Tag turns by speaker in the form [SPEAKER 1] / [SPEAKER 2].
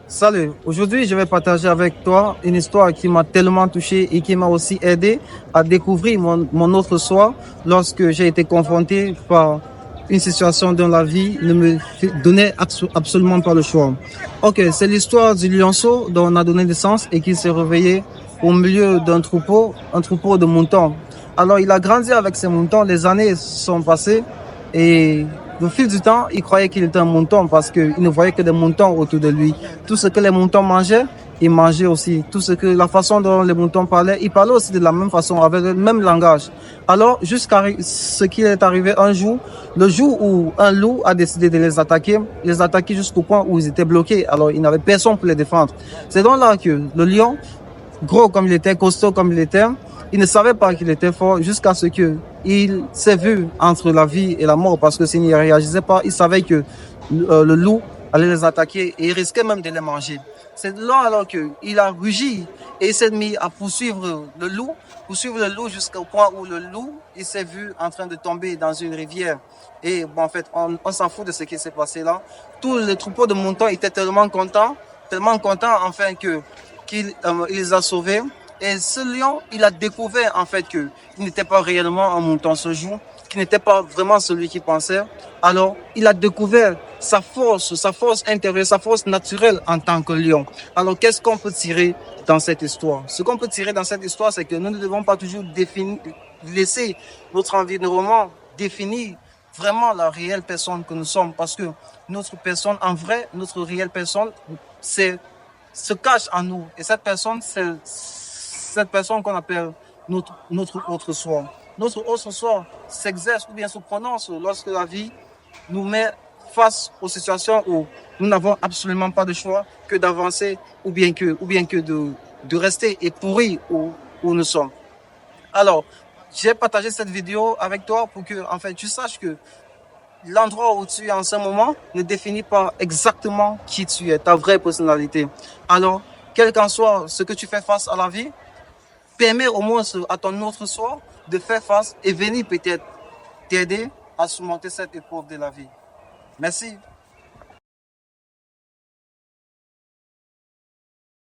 [SPEAKER 1] Salut, aujourd'hui je vais partager avec toi une histoire qui m'a tellement touché et qui m'a aussi aidé à découvrir mon autre soi lorsque j'ai été confronté par une situation dont la vie ne me donnait absolument pas le choix. Ok, c'est l'histoire du lionceau dont on a donné naissance et qui s'est réveillé au milieu d'un troupeau, un troupeau de moutons. Alors il a grandi avec ces moutons, les années sont passées et au fil du temps, il croyait qu'il était un mouton parce qu'il ne voyait que des moutons autour de lui. Tout ce que les moutons mangeaient, il mangeait aussi. Tout ce que, la façon dont les moutons parlaient, il parlait aussi de la même façon, avec le même langage. Alors, jusqu'à ce qu'il est arrivé un jour, le jour où un loup a décidé de les attaquer jusqu'au point où ils étaient bloqués. Alors, il n'avait personne pour les défendre. C'est donc là que le lion, gros comme il était, costaud comme il était, il ne savait pas qu'il était fort jusqu'à ce que il s'est vu entre la vie et la mort parce que s'il n'y réagissait pas, il savait que le loup allait les attaquer et il risquait même de les manger. C'est là alors qu'il a rugi et il s'est mis à poursuivre le loup jusqu'au point où le loup, il s'est vu en train de tomber dans une rivière. Et bon, en fait, on s'en fout de ce qui s'est passé là. Tout le troupeau de moutons était tellement content enfin qu'il les a sauvés. Et ce lion, il a découvert en fait qu'il n'était pas réellement un mouton ce jour, qu'il n'était pas vraiment celui qu'il pensait. Alors, il a découvert sa force intérieure, sa force naturelle en tant que lion. Alors, qu'est-ce qu'on peut tirer dans cette histoire? Ce qu'on peut tirer dans cette histoire, c'est que nous ne devons pas toujours laisser notre environnement définir vraiment la réelle personne que nous sommes, parce que notre personne, en vrai, notre réelle personne, se cache en nous. Et cette personne, c'est cette personne qu'on appelle notre autre soi. Notre autre soi s'exerce ou bien se prononce lorsque la vie nous met face aux situations où nous n'avons absolument pas de choix que d'avancer ou bien que de rester et pourrir où nous sommes. Alors, j'ai partagé cette vidéo avec toi pour que, en fait, tu saches que l'endroit où tu es en ce moment ne définit pas exactement qui tu es, ta vraie personnalité. Alors, quel qu'en soit ce que tu fais face à la vie, permet au moins à ton autre soi de faire face et venir peut-être t'aider à surmonter cette épreuve de la vie. Merci.